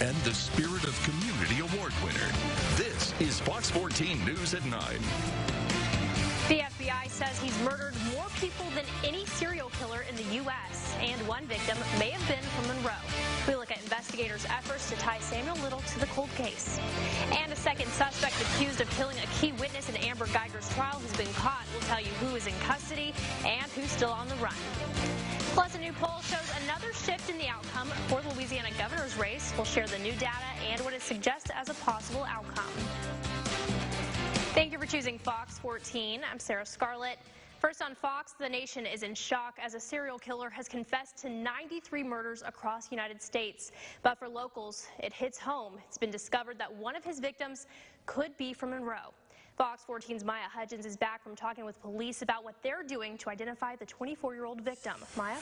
and the Spirit of Community Award winner. This is Fox 14 News at 9. The FBI says he's murdered more people than any serial killer in the U.S., and one victim may have been from Monroe. We look at investigators' efforts to tie Samuel Little to the cold case. And a second suspect accused of killing a key witness in Amber Guyger's trial has been caught. We'll tell you who is in custody and who's still on the run. Plus, a new poll shows another shift in the outcome for the Louisiana governor's race. We'll share the new data and what it suggests as a possible outcome. Thank you for choosing Fox 14. I'm Sarah Scarlett. First on Fox, the nation is in shock as a serial killer has confessed to 93 murders across the United States. But for locals, it hits home. It's been discovered that one of his victims could be from Monroe. Fox 14's Maya Hudgens is back from talking with police about what they're doing to identify the 24-year-old victim. Maya?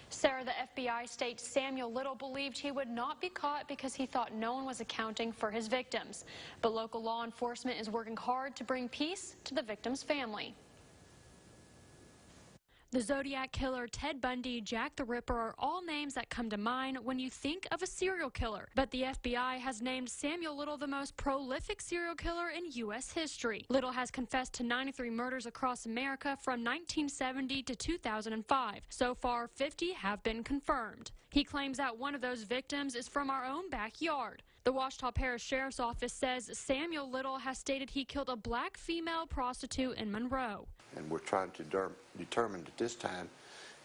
Sarah, the FBI states Samuel Little believed he would not be caught because he thought no one was accounting for his victims. But local law enforcement is working hard to bring peace to the victim's family. The Zodiac Killer, Ted Bundy, Jack the Ripper are all names that come to mind when you think of a serial killer. But the FBI has named Samuel Little the most prolific serial killer in U.S. history. Little has confessed to 93 murders across America from 1970 to 2005. So far, 50 have been confirmed. He claims that one of those victims is from our own backyard. The Ouachita Parish Sheriff's Office says Samuel Little has stated he killed a black female prostitute in Monroe. And we're trying to determine at this time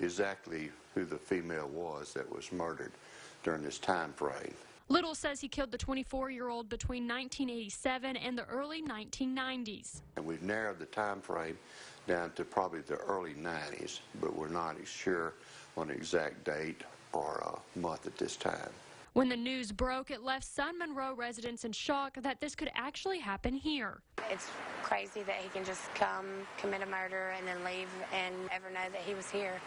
exactly who the female was that was murdered during this time frame. Little says he killed the 24-year-old between 1987 and the early 1990s. And we've narrowed the time frame down to probably the early 90s, but we're not sure on the exact date or month at this time. When the news broke, it left Sun Monroe residents in shock that this could actually happen here. It's crazy that he can just come, commit a murder, and then leave and never know that he was here.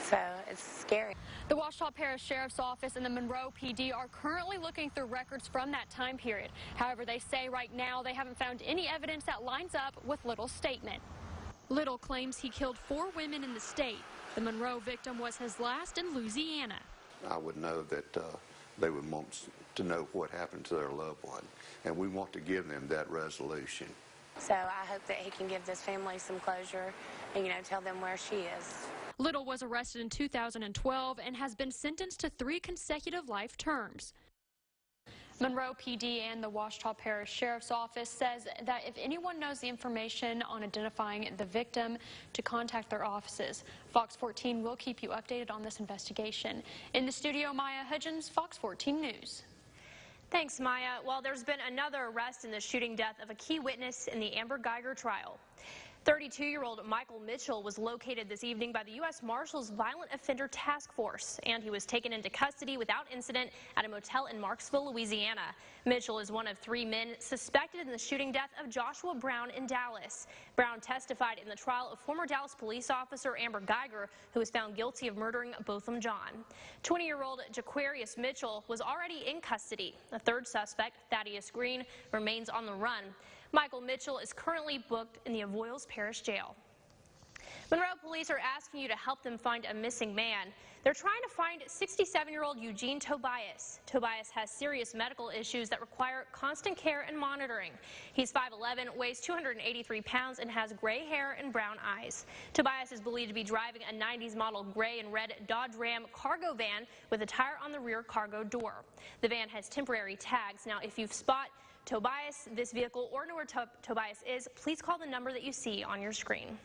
So it's scary. The Ouachita Parish Sheriff's Office and the Monroe PD are currently looking through records from that time period. However, they say right now they haven't found any evidence that lines up with Little's statement. Little claims he killed 4 women in the state. The Monroe victim was his last in Louisiana. I would know that they would want to know what happened to their loved one, and we want to give them that resolution. So I hope that he can give this family some closure and, tell them where she is. Little was arrested in 2012 and has been sentenced to 3 consecutive life terms. Monroe PD and the Ouachita Parish Sheriff's Office says that if anyone knows the information on identifying the victim, to contact their offices. Fox 14 will keep you updated on this investigation. In the studio, Maya Hudgens, Fox 14 News. Thanks, Maya. Well, there's been another arrest in the shooting death of a key witness in the Amber Guyger trial. 32-year-old Michael Mitchell was located this evening by the U.S. Marshals Violent Offender Task Force, and he was taken into custody without incident at a motel in Marksville, Louisiana. Mitchell is one of 3 men suspected in the shooting death of Joshua Brown in Dallas. Brown testified in the trial of former Dallas police officer Amber Guyger, who was found guilty of murdering Botham John. 20-year-old Jaquarius Mitchell was already in custody. The third suspect, Thaddeus Green, remains on the run. Michael Mitchell is currently booked in the Avoyelles Parish Jail. Monroe police are asking you to help them find a missing man. They're trying to find 67-year-old Eugene Tobias. Tobias has serious medical issues that require constant care and monitoring. He's 5'11", weighs 283 pounds, and has gray hair and brown eyes. Tobias is believed to be driving a 90s model gray and red Dodge Ram cargo van with a tire on the rear cargo door. The van has temporary tags. Now, if you spot Tobias, this vehicle, or know where Tobias is, please call the number that you see on your screen.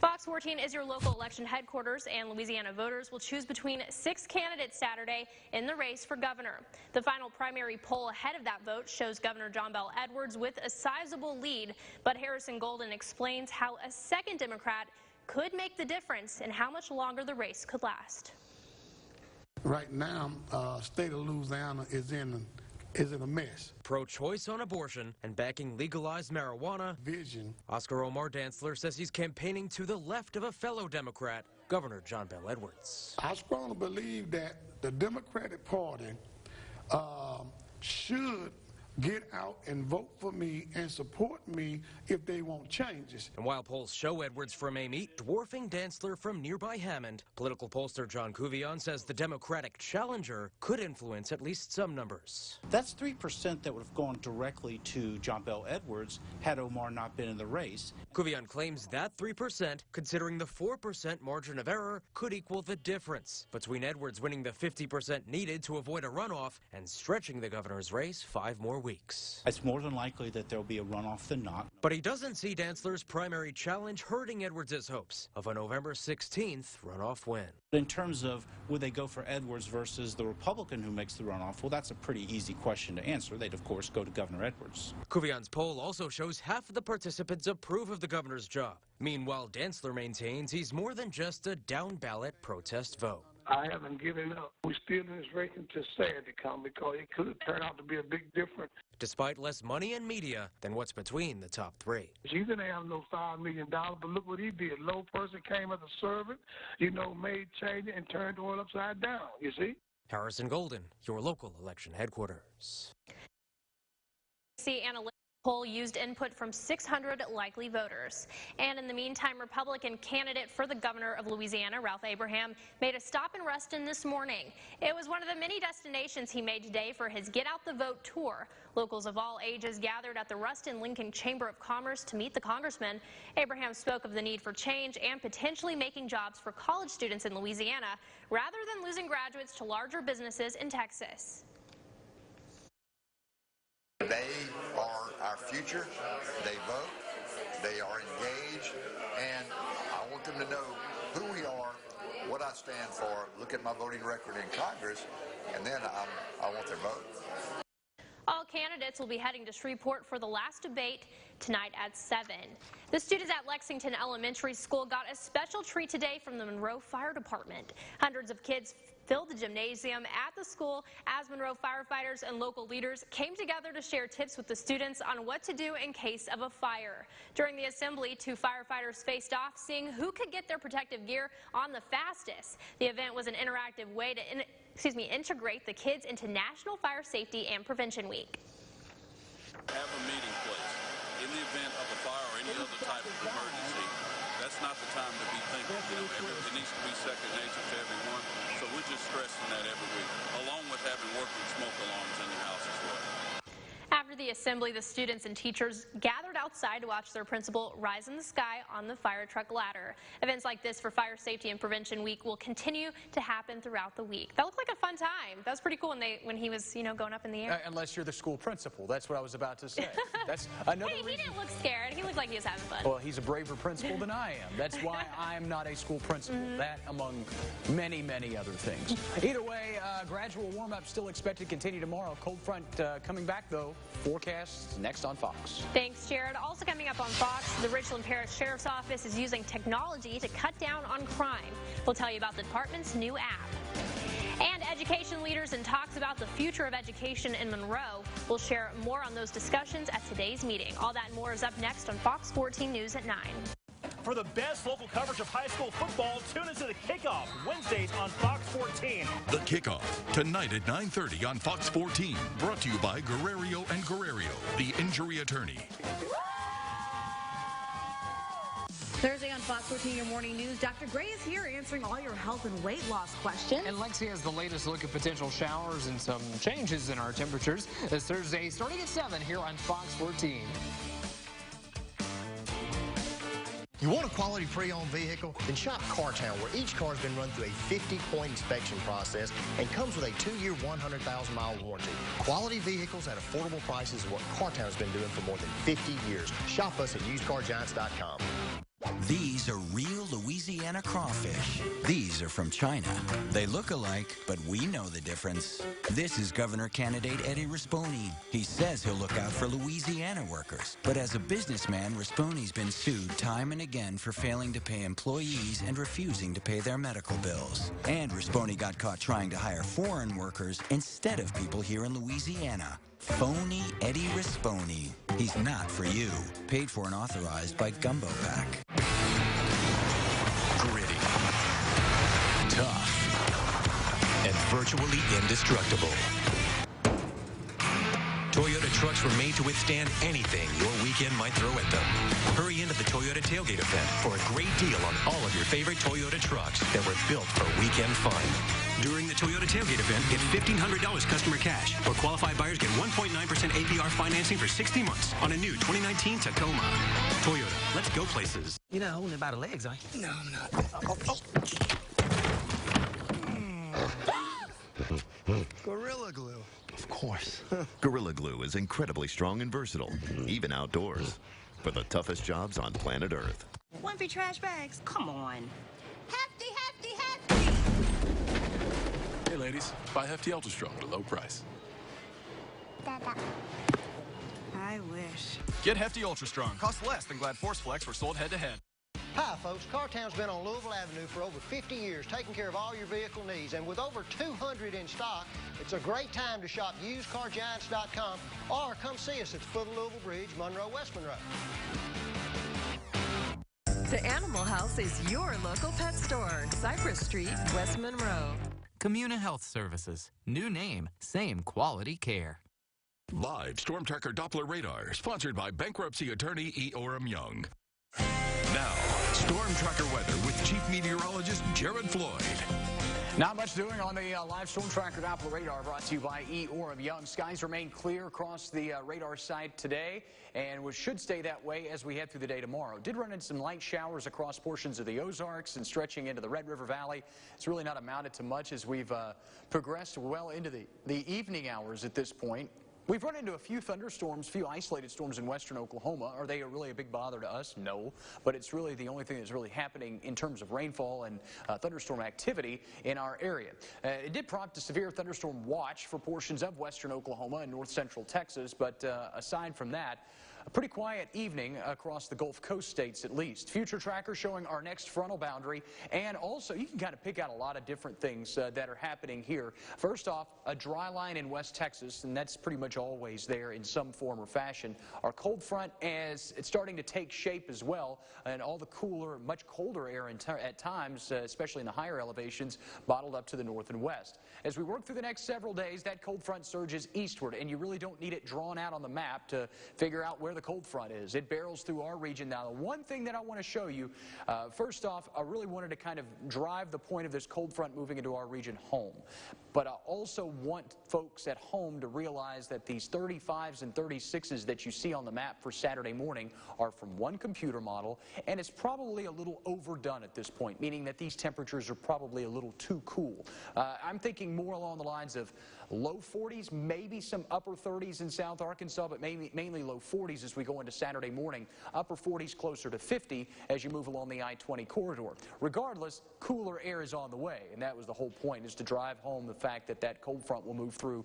Fox 14 is your local election headquarters, and Louisiana voters will choose between 6 candidates Saturday in the race for governor. The final primary poll ahead of that vote shows Governor John Bel Edwards with a sizable lead, but Harrison Golden explains how a second Democrat could make the difference and how much longer the race could last. Right now, state of Louisiana is in a mess. Pro-choice on abortion and backing legalized marijuana. Vision. Oscar Omar Dantzler says he's campaigning to the left of a fellow Democrat, Governor John Bel Edwards. I strongly believe that the Democratic Party should get out and vote for me and support me if they want changes. And while polls show Edwards from Amite dwarfing Dantzler from nearby Hammond, political pollster John Couvion says the Democratic challenger could influence at least some numbers. That's 3% that would have gone directly to John Bel Edwards had Omar not been in the race. Couvion claims that 3%, considering the 4% margin of error, could equal the difference between Edwards winning the 50% needed to avoid a runoff and stretching the governor's race 5 more weeks. It's more than likely that there'll be a runoff than not. But he doesn't see Dantzler's primary challenge hurting Edwards' hopes of a November 16th runoff win. In terms of would they go for Edwards versus the Republican who makes the runoff, well, that's a pretty easy question to answer. They'd, of course, go to Governor Edwards. Couvion's poll also shows half of the participants approve of the governor's job. Meanwhile, Dantzler maintains he's more than just a down-ballot protest vote. I haven't given up. We're still in this race until Saturday come because it could turn out to be a big difference. Despite less money and media than what's between the top 3. You didn't have no $5 million, but look what he did. Low person came as a servant, made change and turned the world upside down, you see? Harrison Golden, your local election headquarters. See analytics. Poll used input from 600 likely voters. And in the meantime, Republican candidate for the governor of Louisiana, Ralph Abraham, made a stop in Ruston this morning. It was one of the many destinations he made today for his Get Out the Vote tour. Locals of all ages gathered at the Ruston-Lincoln Chamber of Commerce to meet the congressman. Abraham spoke of the need for change and potentially making jobs for college students in Louisiana rather than losing graduates to larger businesses in Texas. They are our future, they vote, they are engaged, and I want them to know who we are, what I stand for, look at my voting record in Congress, and then I want their vote. All candidates will be heading to Shreveport for the last debate tonight at 7. The students at Lexington Elementary School got a special treat today from the Monroe Fire Department. Hundreds of kids filled the gymnasium at the school as Monroe firefighters and local leaders came together to share tips with the students on what to do in case of a fire. During the assembly, 2 firefighters faced off, seeing who could get their protective gear on the fastest. The event was an interactive way to integrate the kids into National Fire Safety and Prevention Week. Have a meeting place. In the event of a fire or any other type of emergency, that's not the time to be thinking. It needs to be second nature to everyone. So we're just stressing that every week, along with having working smoke alarms in the house as well. After the assembly, the students and teachers gathered outside to watch their principal rise in the sky on the fire truck ladder. Events like this for Fire Safety and Prevention Week will continue to happen throughout the week. That looked like a fun time. That was pretty cool when he was, going up in the air. Unless you're the school principal. That's what I was about to say. That's another Hey, he didn't look scared. He looked like he was having fun. Well, he's a braver principal than I am. That's why I'm not a school principal. That among many, many other things. Either way, gradual warm-up still expected to continue tomorrow. Cold front coming back, though. Forecast next on Fox. Thanks, Jared. Also coming up on Fox, the Richland Parish Sheriff's Office is using technology to cut down on crime. We'll tell you about the department's new app. And education leaders in talks about the future of education in Monroe. We'll share more on those discussions at today's meeting. All that and more is up next on Fox 14 News at 9. For the best local coverage of high school football, tune into The Kickoff, Wednesdays on Fox 14. The Kickoff, tonight at 9:30 on Fox 14. Brought to you by Guerrero and Guerrero, the injury attorney. Thursday on Fox 14, your morning news. Dr. Gray is here answering all your health and weight loss questions. And Lexi has the latest look at potential showers and some changes in our temperatures. This Thursday, starting at 7 here on Fox 14. You want a quality pre-owned vehicle? Then shop CarTown, where each car has been run through a 50-point inspection process and comes with a 2-year, 100,000-mile warranty. Quality vehicles at affordable prices is what CarTown has been doing for more than 50 years. Shop us at usedcargiants.com. These are real Louisiana crawfish. These are from China. They look alike, but we know the difference. This is Governor candidate Eddie Rispone. He says he'll look out for Louisiana workers. But as a businessman, Rispone's been sued time and again for failing to pay employees and refusing to pay their medical bills. And Rispone got caught trying to hire foreign workers instead of people here in Louisiana. Phony Eddie Rispone. He's not for you. Paid for and authorized by Gumbo Pack. Gritty, tough, and virtually indestructible. Toyota trucks were made to withstand anything your weekend might throw at them. Hurry into the Toyota Tailgate event for a great deal on all of your favorite Toyota trucks that were built for weekend fun. During the Toyota Tailgate event, get $1,500 customer cash, or qualified buyers get 1.9% APR financing for 60 months on a new 2019 Tacoma. Toyota, let's go places. You're not holding it by the legs, are you? No, I'm not. Gorilla Glue. Of course. Gorilla Glue is incredibly strong and versatile, even outdoors, for the toughest jobs on planet Earth. One for trash bags. Come on. Hefty, hefty, hefty. Hey, ladies. Buy Hefty Ultra Strong at a low price. Dada. I wish. Get Hefty Ultra Strong. Costs less than Glad Force Flex were sold head-to-head. Hi, folks. CarTown's been on Louisville Avenue for over 50 years, taking care of all your vehicle needs. And with over 200 in stock, it's a great time to shop usedcargiants.com or come see us at the foot of Louisville Bridge, Monroe, West Monroe. The Animal House is your local pet store. Cypress Street, West Monroe. Communa Health Services. New name, same quality care. Live Storm Tracker Doppler radar, sponsored by bankruptcy attorney E. Orem Young. Now, Storm Tracker weather with Chief Meteorologist Jared Floyd. Not much doing on the live Storm Tracker Doppler radar, brought to you by E. Orem Young. Skies remain clear across the radar site today, and we should stay that way as we head through the day tomorrow. Did run into some light showers across portions of the Ozarks and stretching into the Red River Valley. It's really not amounted to much as we've progressed well into the evening hours at this point. We've run into a few thunderstorms, few isolated storms in western Oklahoma. Are they really a big bother to us? No, but it's really the only thing that's really happening in terms of rainfall and thunderstorm activity in our area. It did prompt a severe thunderstorm watch for portions of western Oklahoma and north central Texas, but aside from that, a pretty quiet evening across the Gulf Coast states at least. Future tracker showing our next frontal boundary, and also you can kind of pick out a lot of different things that are happening here. First off, a dry line in West Texas, and that's pretty much always there in some form or fashion. Our cold front, as it's starting to take shape as well, and all the cooler, much colder air at times, especially in the higher elevations, bottled up to the north and west. As we work through the next several days, that cold front surges eastward, and you really don't need it drawn out on the map to figure out where the cold front is. It barrels through our region. Now, the one thing that I want to show you, first off, I really wanted to kind of drive the point of this cold front moving into our region home. But I also want folks at home to realize that these 35s and 36s that you see on the map for Saturday morning are from one computer model, and it's probably a little overdone at this point, meaning that these temperatures are probably a little too cool. I'm thinking more along the lines of low 40s, maybe some upper 30s in South Arkansas, but mainly low 40s as we go into Saturday morning, upper 40s closer to 50 as you move along the I-20 corridor. Regardless, cooler air is on the way, and that was the whole point, is to drive home the fact that that cold front will move through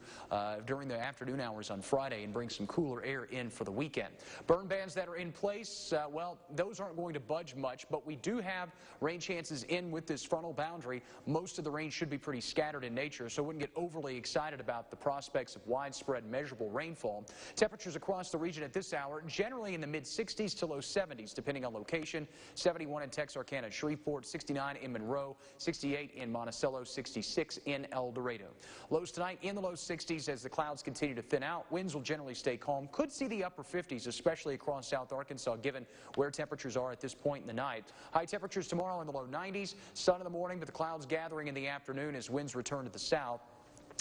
during the afternoon hours on Friday and bring some cooler air in for the weekend. Burn bands that are in place, well, those aren't going to budge much, but we do have rain chances in with this frontal boundary. Most of the rain should be pretty scattered in nature, so I wouldn't get overly excited about the prospects of widespread measurable rainfall. Temperatures across the region at this hour generally in the mid-60s to low 70s, depending on location. 71 in Texarkana and Shreveport, 69 in Monroe, 68 in Monticello, 66 in El Dorado. Lows tonight in the low 60s as the clouds continue to thin out. Winds will generally stay calm. Could see the upper 50s, especially across South Arkansas, given where temperatures are at this point in the night. High temperatures tomorrow in the low 90s. Sun in the morning, but the clouds gathering in the afternoon as winds return to the south.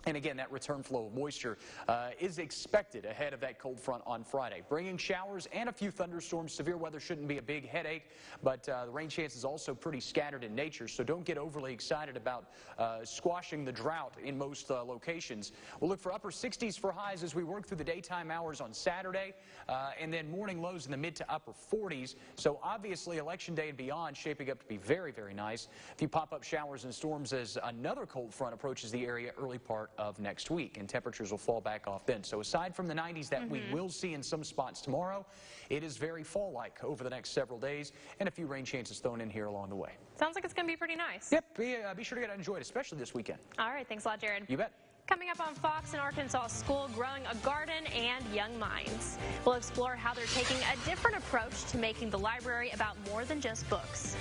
And again, that return flow of moisture is expected ahead of that cold front on Friday, bringing showers and a few thunderstorms. Severe weather shouldn't be a big headache, but the rain chance is also pretty scattered in nature, so don't get overly excited about squashing the drought in most locations. We'll look for upper 60s for highs as we work through the daytime hours on Saturday, and then morning lows in the mid to upper 40s. So obviously, Election Day and beyond shaping up to be very, very nice. A few pop-up showers and storms as another cold front approaches the area early part of next week, and temperatures will fall back off then. So aside from the 90s that we will see in some spots tomorrow, it is very fall-like over the next several days, and a few rain chances thrown in here along the way. Sounds like it's going to be pretty nice. Yep, be sure to get out and enjoy it, especially this weekend. All right, thanks a lot, Jared. You bet. Coming up on Fox, an Arkansas school growing a garden and young minds. We'll explore how they're taking a different approach to making the library about more than just books.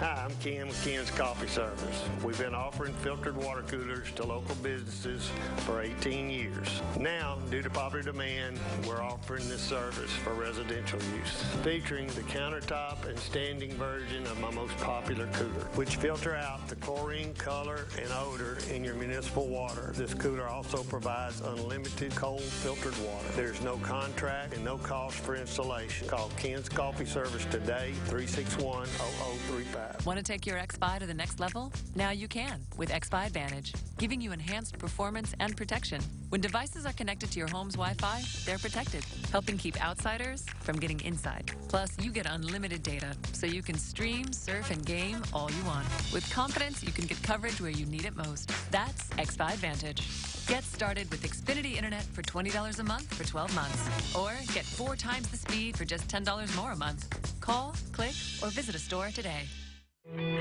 Hi, I'm Ken with Ken's Coffee Service. We've been offering filtered water coolers to local businesses for 18 years. Now, due to popular demand, we're offering this service for residential use, featuring the countertop and standing version of my most popular cooler, which filter out the chlorine, color, and odor in your municipal water. This cooler also provides unlimited cold filtered water. There's no contract and no cost for installation. Call Ken's Coffee Service today, 361-0035. Want to take your XFi to the next level? Now you can with XFi Advantage, giving you enhanced performance and protection. When devices are connected to your home's Wi-Fi, they're protected, helping keep outsiders from getting inside. Plus, you get unlimited data, so you can stream, surf, and game all you want. With confidence, you can get coverage where you need it most. That's XFi Advantage. Get started with Xfinity Internet for $20 a month for 12 months. Or get 4 times the speed for just $10 more a month. Call, click, or visit a store today.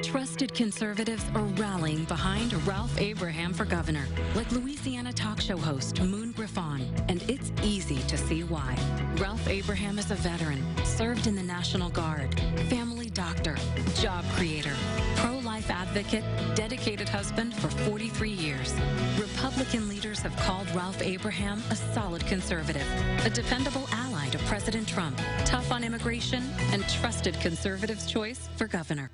Trusted conservatives are rallying behind Ralph Abraham for governor, like Louisiana talk show host Moon Griffon, and it's easy to see why. Ralph Abraham is a veteran, served in the National Guard, family doctor, job creator, pro-life advocate, dedicated husband for 43 years. Republican leaders have called Ralph Abraham a solid conservative, a dependable ally to President Trump, tough on immigration, and trusted conservatives' choice for governor.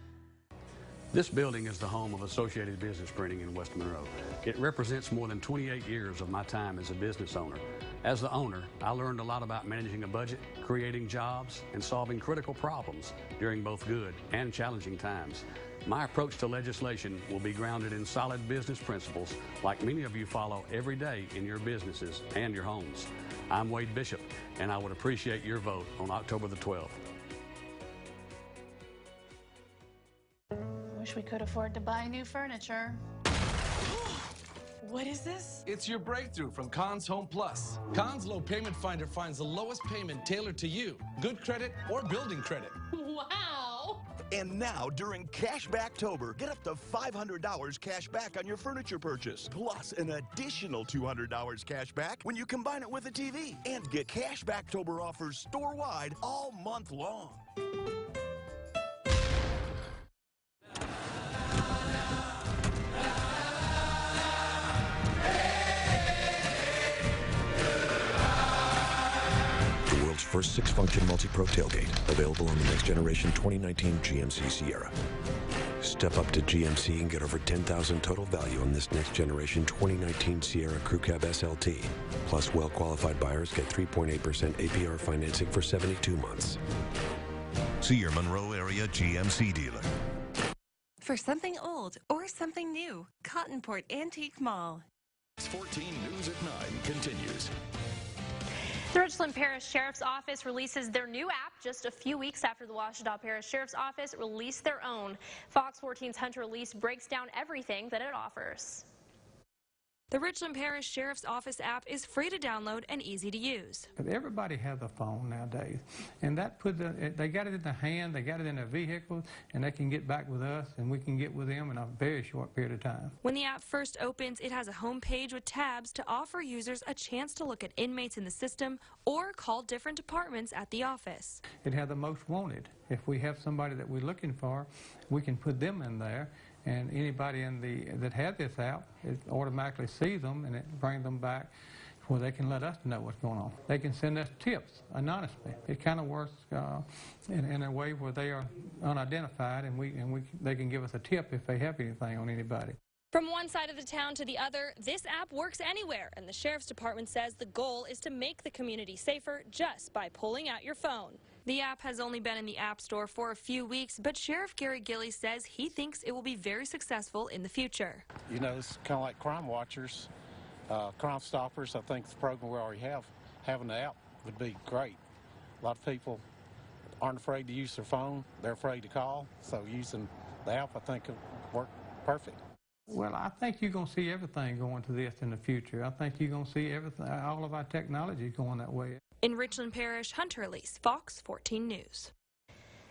This building is the home of Associated Business Printing in West Monroe. It represents more than 28 years of my time as a business owner. As the owner, I learned a lot about managing a budget, creating jobs, and solving critical problems during both good and challenging times. My approach to legislation will be grounded in solid business principles like many of you follow every day in your businesses and your homes. I'm Wade Bishop, and I would appreciate your vote on October the 12th. Wish we could afford to buy new furniture. What is this? It's your breakthrough from Conn's Home Plus. Conn's Low Payment Finder finds the lowest payment tailored to you, good credit or building credit. Wow! And now, during Cashbacktober, get up to $500 cash back on your furniture purchase, plus an additional $200 cash back when you combine it with a TV. And get Cashbacktober offers store-wide all month long. First 6-function multi-pro tailgate, available on the next generation 2019 GMC Sierra. Step up to GMC and get over $10,000 total value on this next generation 2019 Sierra Crew Cab SLT. Plus, well-qualified buyers get 3.8% APR financing for 72 months. See your Monroe area GMC dealer. For something old or something new, Cottonport Antique Mall. 14 News at 9 continues. The Richland Parish Sheriff's Office releases their new app just a few weeks after the Ouachita Parish Sheriff's Office released their own. Fox 14's Hunter Elise breaks down everything that it offers. The Richland Parish Sheriff's Office app is free to download and easy to use. Everybody has a phone nowadays, and that they got it in their hand, they got it in their vehicle, and they can get back with us, and we can get with them in a very short period of time. When the app first opens, it has a home page with tabs to offer users a chance to look at inmates in the system or call different departments at the office. It has the most wanted. If we have somebody that we're looking for, we can put them in there. And anybody that has this app, it automatically sees them and it brings them back where they can let us know what's going on. They can send us tips anonymously. It kind of works in a way where they are unidentified, and they can give us a tip if they have anything on anybody. From one side of the town to the other, this app works anywhere, and the Sheriff's Department says the goal is to make the community safer just by pulling out your phone. The app has only been in the App Store for a few weeks, but Sheriff Gary Gilly says he thinks it will be very successful in the future. You know, it's kind of like Crime Watchers, Crime Stoppers. I think the program we already have, having the app would be great. A lot of people aren't afraid to use their phone. They're afraid to call, so using the app, I think, would work perfect. Well, I think you're going to see everything going to this in the future. I think you're going to see everything, all of our technology going that way. In Richland Parish, Hunter Elise, Fox 14 News.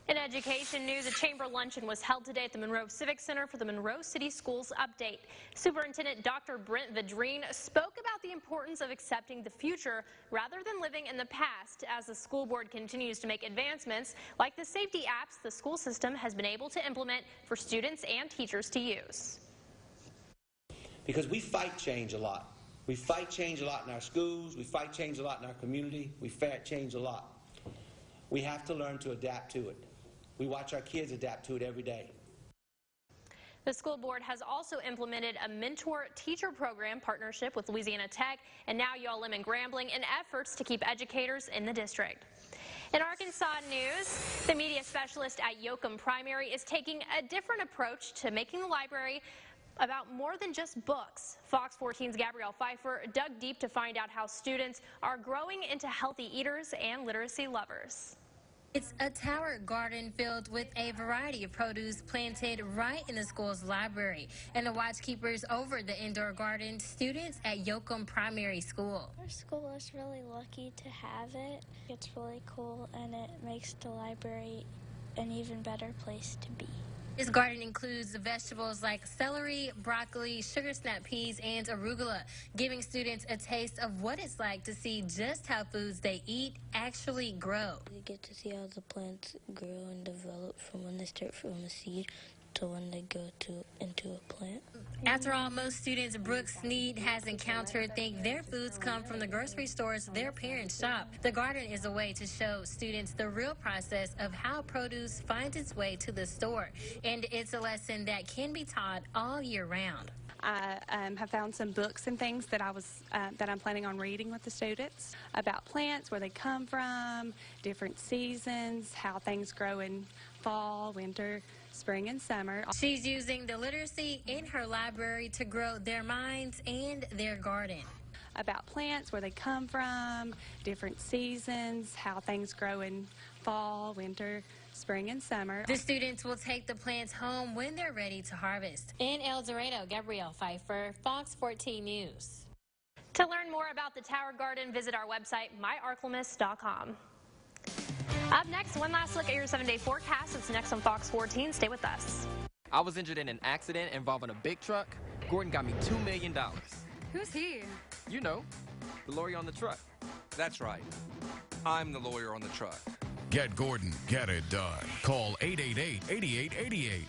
In education news, a chamber luncheon was held today at the Monroe Civic Center for the Monroe City Schools Update. Superintendent Dr. Brent Vadrine spoke about the importance of accepting the future rather than living in the past as the school board continues to make advancements like the safety apps the school system has been able to implement for students and teachers to use. Because we fight change a lot. We fight change a lot in our schools. We fight change a lot in our community. We fight change a lot. We have to learn to adapt to it. We watch our kids adapt to it every day. The school board has also implemented a mentor-teacher program partnership with Louisiana Tech and now ULM and Grambling in efforts to keep educators in the district. In Arkansas news, the media specialist at Yoakum Primary is taking a different approach to making the library about more than just books. Fox 14's Gabrielle Pfeiffer dug deep to find out how students are growing into healthy eaters and literacy lovers. It's a tower garden filled with a variety of produce planted right in the school's library. And the watchkeepers over the indoor garden, students at Yoakum Primary School. Our school is really lucky to have it. It's really cool and it makes the library an even better place to be. This garden includes vegetables like celery, broccoli, sugar snap peas, and arugula, giving students a taste of what it's like to see just how foods they eat actually grow. You get to see how the plants grow and develop from when they start from a seed to when they go into a plant. After all, most students Brooks Sneed has encountered think their foods come from the grocery stores their parents shop. The garden is a way to show students the real process of how produce finds its way to the store, and it's a lesson that can be taught all year round. I have found some books and things that I'm planning on reading with the students about plants, where they come from, different seasons, how things grow in fall, winter, spring, and summer. She's using the literacy in her library to grow their minds and their garden. About plants, where they come from, different seasons, how things grow in fall, winter, spring, and summer. The students will take the plants home when they're ready to harvest. In El Dorado, Gabrielle Pfeiffer, Fox 14 News. To learn more about the Tower Garden, visit our website, myarklamis.com. Up next, one last look at your 7-day forecast. It's next on Fox 14. Stay with us. I was injured in an accident involving a big truck. Gordon got me $2 million. Who's he? You know, the lawyer on the truck. That's right. I'm the lawyer on the truck. Get Gordon, get it done. Call 888-8888.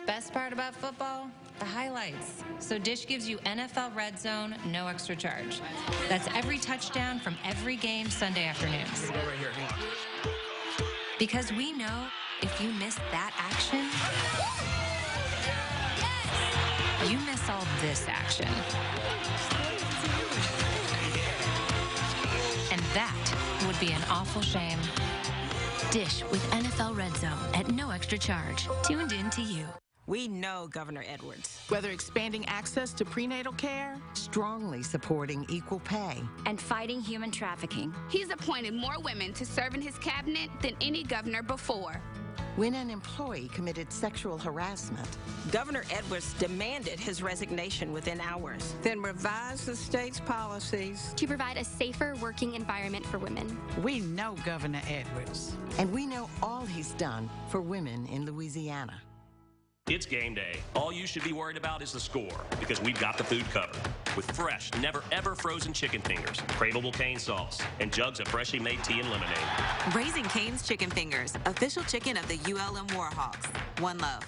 Best part about football? The highlights. So Dish gives you NFL Red Zone, no extra charge. That's every touchdown from every game Sunday afternoons. Go right here. Hang on. Because we know if you miss that action, you miss all this action. And that would be an awful shame. Dish with NFL Red Zone at no extra charge. Tuned in to you. We know Governor Edwards. Whether expanding access to prenatal care, strongly supporting equal pay, and fighting human trafficking. He's appointed more women to serve in his cabinet than any governor before. When an employee committed sexual harassment, Governor Edwards demanded his resignation within hours. Then revised the state's policies to provide a safer working environment for women. We know Governor Edwards. And we know all he's done for women in Louisiana. It's game day. All you should be worried about is the score, because we've got the food covered. With fresh, never-ever frozen chicken fingers, craveable cane sauce, and jugs of freshly made tea and lemonade. Raising Cane's Chicken Fingers, official chicken of the ULM Warhawks. One love.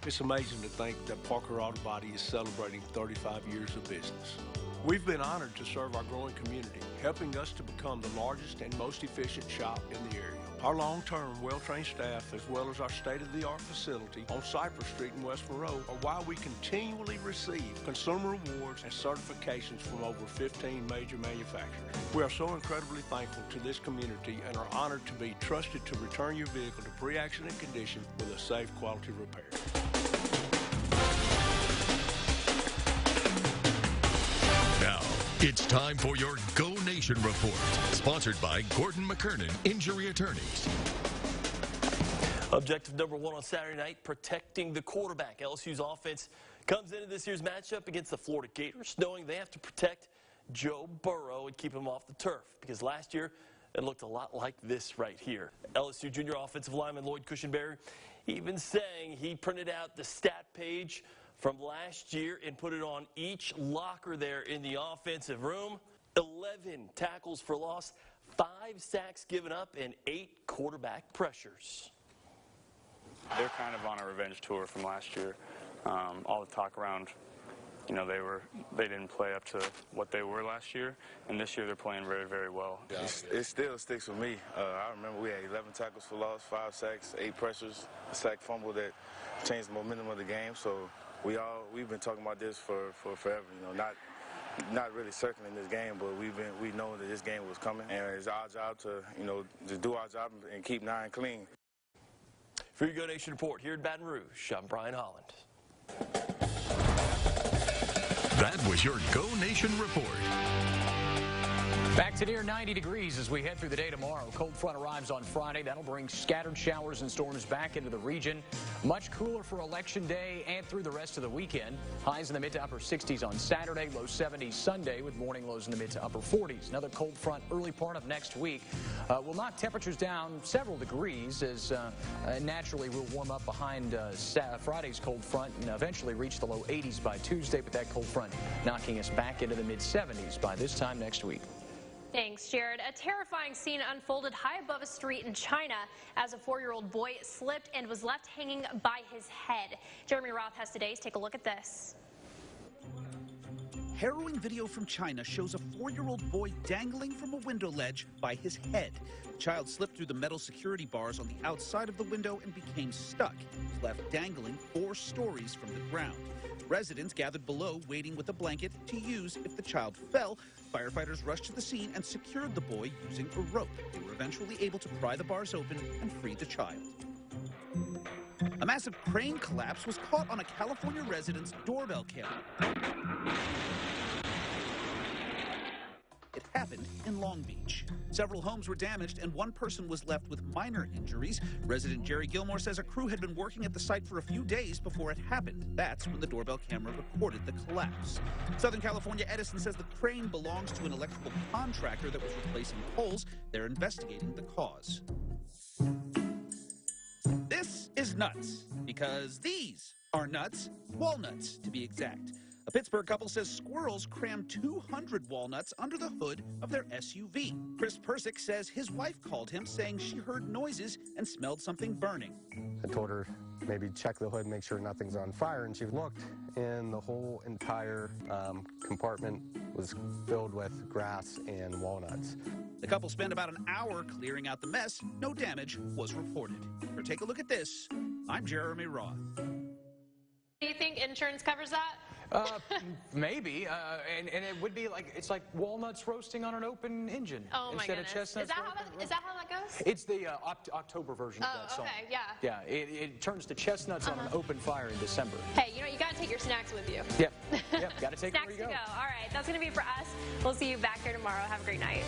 It's amazing to think that Parker Auto Body is celebrating 35 years of business. We've been honored to serve our growing community, helping us to become the largest and most efficient shop in the area. Our long-term, well-trained staff, as well as our state-of-the-art facility on Cypress Street in West Monroe, are why we continually receive consumer awards and certifications from over 15 major manufacturers. We are so incredibly thankful to this community and are honored to be trusted to return your vehicle to pre-accident condition with a safe, quality repair. Now, it's time for your Go Nation Report, sponsored by Gordon McKernan Injury Attorneys. Objective number one on Saturday night, protecting the quarterback. LSU's offense comes into this year's matchup against the Florida Gators, knowing they have to protect Joe Burrow and keep him off the turf. Because last year, It looked a lot like this right here. LSU junior offensive lineman Lloyd Cushenberry even saying he printed out the stat page from last year and put it on each locker there in the offensive room. 11 tackles for loss, 5 sacks given up, and 8 quarterback pressures. They're kind of on a revenge tour from last year. All the talk around, you know, they didn't play up to what they were last year, and this year they're playing very, very well. It still sticks with me. I remember we had 11 tackles for loss, 5 sacks, 8 pressures, a sack fumble that changed the momentum of the game. So we've been talking about this for forever. You know, not really circling this game, but we know that this game was coming, and it's our job to, you know, to do our job and keep 9 clean. For your Go Nation report here in Baton Rouge, I'm Brian Holland. That was your Go Nation report. Back to near 90 degrees as we head through the day tomorrow. Cold front arrives on Friday. That'll bring scattered showers and storms back into the region. Much cooler for Election Day and through the rest of the weekend. Highs in the mid to upper 60s on Saturday, low 70s Sunday with morning lows in the mid to upper 40s. Another cold front early part of next week will knock temperatures down several degrees as naturally we'll warm up behind Friday's cold front and eventually reach the low 80s by Tuesday, but that cold front knocking us back into the mid 70s by this time next week. Thanks, Jared. A terrifying scene unfolded high above a street in China as a 4-year-old boy slipped and was left hanging by his head. Jeremy Roth has today's. Take a look at this. Harrowing video from China shows a 4-year-old boy dangling from a window ledge by his head. The child slipped through the metal security bars on the outside of the window and became stuck. He was left dangling 4 stories from the ground. Residents gathered below, waiting with a blanket to use if the child fell. Firefighters rushed to the scene and secured the boy using a rope. They were eventually able to pry the bars open and free the child. A massive crane collapse was caught on a California resident's doorbell camera. It happened in Long Beach. Several homes were damaged and 1 person was left with minor injuries. Resident Jerry Gilmore says a crew had been working at the site for a few days before it happened. That's when the doorbell camera recorded the collapse. Southern California Edison says the crane belongs to an electrical contractor that was replacing poles. They're investigating the cause. This is nuts, because these are nuts, walnuts to be exact. A Pittsburgh couple says squirrels crammed 200 walnuts under the hood of their SUV. Chris Persick says his wife called him saying she heard noises and smelled something burning. I told her maybe check the hood, make sure nothing's on fire, and she looked, and the whole entire compartment was filled with grass and walnuts. The couple spent about an hour clearing out the mess. No damage was reported. Or take a look at this. I'm Jeremy Roth. Do you think insurance covers that? Maybe, and it would be like, it's like walnuts roasting on an open engine. Oh my instead goodness. Of chestnuts. Is that how that goes? It's the October version of that song. Okay, yeah. Yeah, it turns to chestnuts on an open fire in December. Hey, you know, you gotta take your snacks with you. Yep, gotta take snacks it where you go. All right, that's gonna be it for us. We'll see you back here tomorrow. Have a great night.